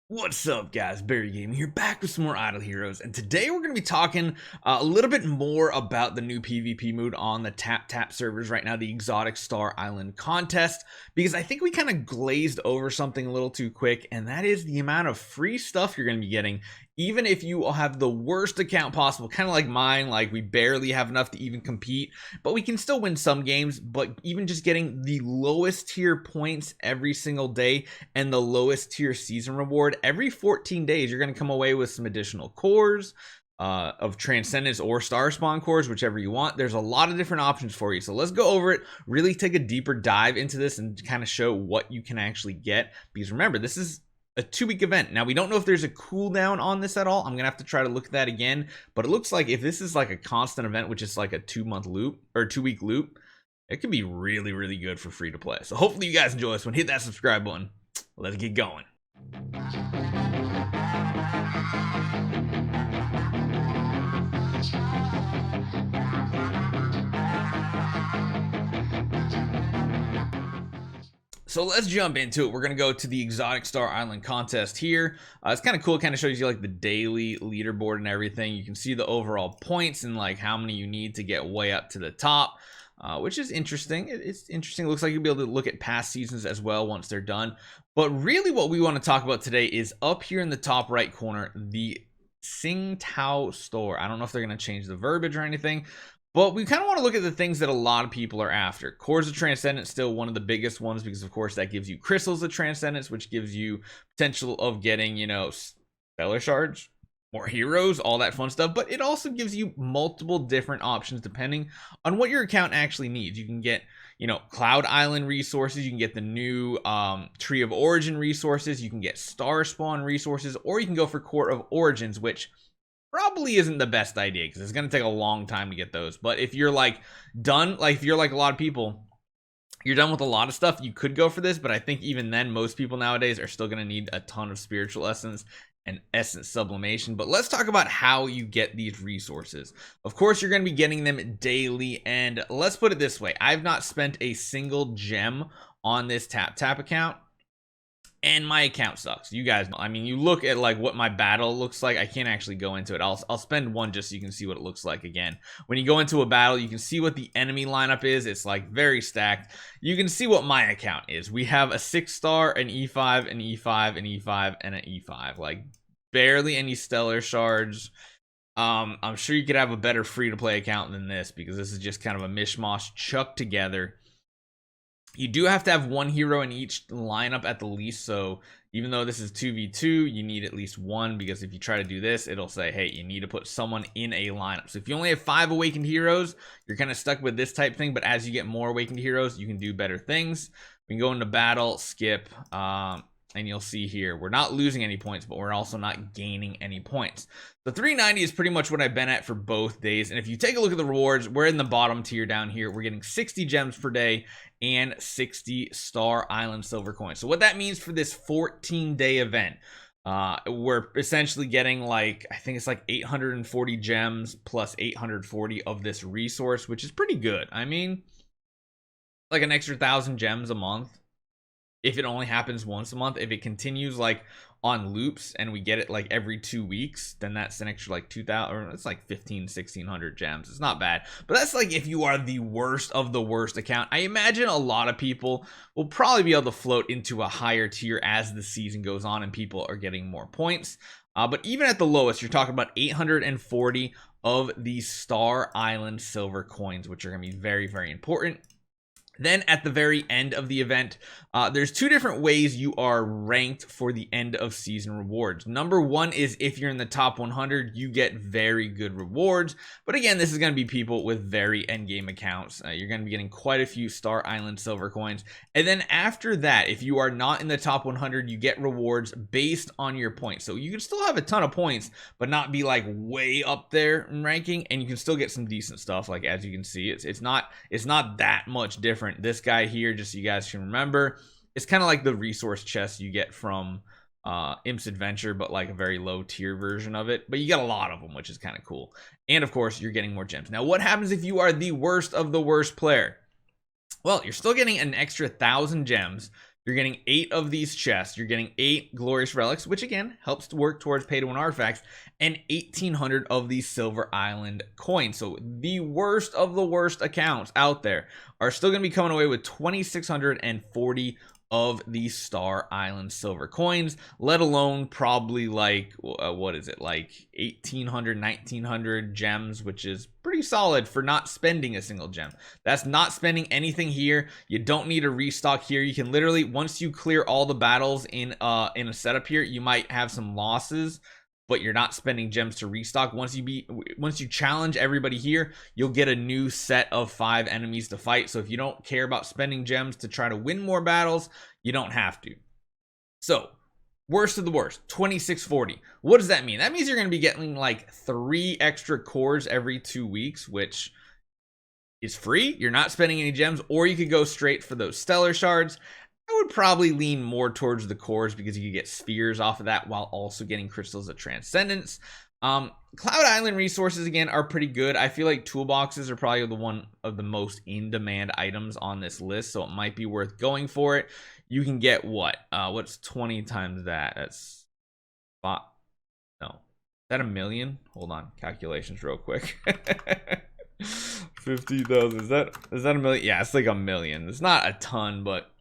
What's up, guys? Barry Gaming here, back with some more Idle Heroes, and today we're going to be talking a little bit more about the new PvP mode on the Tap servers right now, the Exotic Star Island contest, because I think we kind of glazed over something a little too quick, and that is the amount of free stuff you're going to be getting, even if you have the worst account possible, kind of like mine. Like, we barely have enough to even compete, but we can still win some games. But even just getting the lowest tier points every single day and the lowest tier season reward every 14 days, you're going to come away with some additional cores of Transcendence or Star Spawn cores, whichever you want. There's a lot of different options for you, so let's go over it, really take a deeper dive into this and kind of show what you can actually get, because remember, this is a 2-week event. Now, we don't know if there's a cooldown on this at all. I'm gonna have to try to look at that again, but it looks like if this is like a constant event, which is like a 2-month loop or 2-week loop, it could be really good for free to play. So hopefully you guys enjoy this one. Hit that subscribe button. Let's get going. So let's jump into it. We're going to go to the Exotic Star Island contest here. It's kind of cool. It kind of shows you like the daily leaderboard and everything. You can see the overall points and like how many you need to get way up to the top, which is interesting. It's interesting. It looks like you'll be able to look at past seasons as well once they're done. But really what we want to talk about today is up here in the top right corner, the Tsingtao store. I don't know if they're going to change the verbiage or anything, but we kind of want to look at the things that a lot of people are after. Cores of Transcendence, still one of the biggest ones, because of course that gives you crystals of Transcendence, which gives you potential of getting, you know, stellar shards, more heroes, all that fun stuff. But it also gives you multiple different options depending on what your account actually needs. You can get, you know, Cloud Island resources, you can get the new Tree of Origin resources, you can get Star Spawn resources, or you can go for Core of Origins, which probably isn't the best idea because it's going to take a long time to get those. But if you're like done, like if you're like a lot of people, you're done with a lot of stuff, you could go for this. But I think even then, most people nowadays are still going to need a ton of spiritual essence and essence sublimation. But let's talk about how you get these resources. Of course, you're going to be getting them daily, and let's put it this way: I've not spent a single gem on this tap account, and my account sucks. You guys know. I mean, you look at like what my battle looks like. I can't actually go into it. I'll spend one just so you can see what it looks like again. When you go into a battle, you can see what the enemy lineup is. It's like very stacked. You can see what my account is. We have a 6-star, an E5, an E5, an E5, and an E5. Like barely any stellar shards. I'm sure you could have a better free-to-play account than this, because this is just kind of a mishmash chucked together. You do have to have one hero in each lineup at the least, so even though this is 2v2, you need at least one, because if you try to do this, it'll say, hey, you need to put someone in a lineup. So if you only have 5 awakened heroes, you're kind of stuck with this type thing, but as you get more awakened heroes, you can do better things. We can go into battle, skip, and you'll see here, we're not losing any points, but we're also not gaining any points. The 390 is pretty much what I've been at for both days. And if you take a look at the rewards, we're in the bottom tier down here. We're getting 60 gems per day and 60 Star Island silver coins. So what that means for this 14-day event, we're essentially getting like, I think it's like 840 gems plus 840 of this resource, which is pretty good. I mean, like an extra 1,000 gems a month. If it only happens once a month. If it continues like on loops and we get it like every 2 weeks, then that's an extra like 2,000, or it's like 1,600 gems. It's not bad, but that's like if you are the worst of the worst account. I imagine a lot of people will probably be able to float into a higher tier as the season goes on and people are getting more points. But even at the lowest, you're talking about 840 of these Star Island silver coins, which are going to be very important. Then at the very end of the event, there's 2 different ways you are ranked for the end of season rewards. Number 1 is if you're in the top 100, you get very good rewards. But again, this is going to be people with very end game accounts. You're going to be getting quite a few Star Island silver coins. And then after that, if you are not in the top 100, you get rewards based on your points. So you can still have a ton of points, but not be like way up there in ranking. And you can still get some decent stuff. Like as you can see, it's not that much different. This guy here, just so you guys can remember, it's kind of like the resource chest you get from Imp's Adventure, but like a very low tier version of it. But you get a lot of them, which is kind of cool. And of course, you're getting more gems. Now, what happens if you are the worst of the worst player? Well, you're still getting an extra 1,000 gems. You're getting 8 of these chests. You're getting 8 glorious relics, which again helps to work towards pay to win artifacts, and 1,800 of these Silver Island coins. So the worst of the worst accounts out there are still going to be coming away with 2,640 of these Star Island silver coins, let alone probably like what is it, like 1,800 1,900 gems, which is pretty solid for not spending a single gem. That's not spending anything here. You don't need a restock here. You can literally, once you clear all the battles in a setup here, you might have some losses, but you're not spending gems to restock. Once you challenge everybody here, you'll get a new set of 5 enemies to fight. So if you don't care about spending gems to try to win more battles, you don't have to. So worst of the worst, 2,640. What does that mean? That means you're going to be getting like 3 extra cores every 2 weeks, which is free. You're not spending any gems, or you could go straight for those stellar shards. I would probably lean more towards the cores because you could get spheres off of that while also getting crystals of transcendence. Cloud Island resources again are pretty good. I feel like toolboxes are probably the one of the most in-demand items on this list, so it might be worth going for it. You can get what? What's 20 times that? That's no. Is that a million? Hold on, calculations real quick. 50,000. Is that a million? Yeah, it's like a million. It's not a ton, but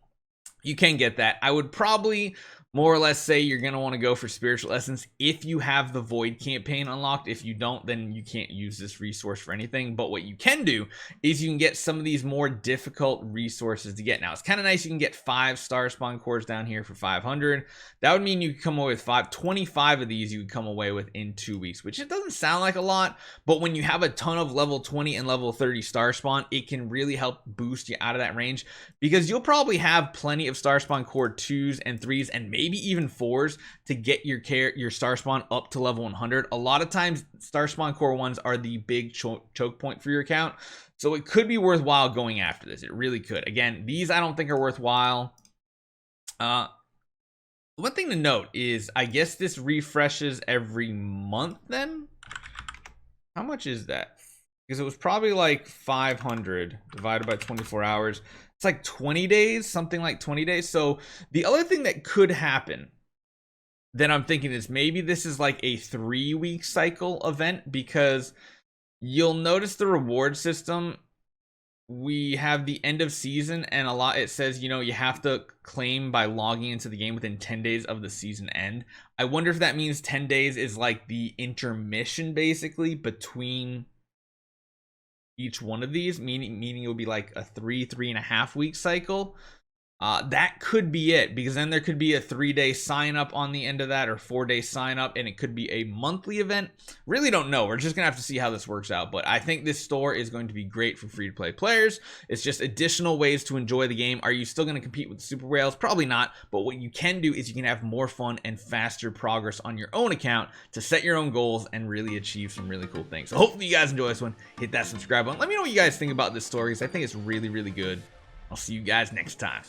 you can get that. I would probably more or less say you're going to want to go for spiritual essence if you have the void campaign unlocked. If you don't, then you can't use this resource for anything. But what you can do is you can get some of these more difficult resources to get. Now, it's kind of nice you can get 5 star spawn cores down here for 500. That would mean you could come away with 25 of these you would come away with in 2 weeks, which it doesn't sound like a lot, but when you have a ton of level 20 and level 30 star spawn, it can really help boost you out of that range, because you'll probably have plenty of star spawn core 2s and 3s and maybe even 4s to get your star spawn up to level 100. A lot of times star spawn core 1s are the big choke point for your account, so it could be worthwhile going after this. It really could. Again, these I don't think are worthwhile. One thing to note is I guess this refreshes every month. Then how much is that? Because it was probably like 500 divided by 24 hours. It's like 20 days, something like 20 days. So the other thing that could happen that I'm thinking is maybe this is like a 3-week cycle event, because you'll notice the reward system. We have the end of season, and it says, you know, you have to claim by logging into the game within 10 days of the season end. I wonder if that means 10 days is like the intermission basically between each one of these, meaning it would be like a 3.5 week cycle. That could be it, because then there could be a 3-day sign up on the end of that, or 4-day sign up, and it could be a monthly event. Really don't know. We're just gonna have to see how this works out, but I think this store is going to be great for free to play players. It's just additional ways to enjoy the game. Are you still going to compete with the super whales? Probably not, but what you can do is you can have more fun and faster progress on your own account to set your own goals and really achieve some really cool things. So hopefully you guys enjoy this one. Hit that subscribe button. Let me know what you guys think about this story, because I think it's really, really good. I'll see you guys next time.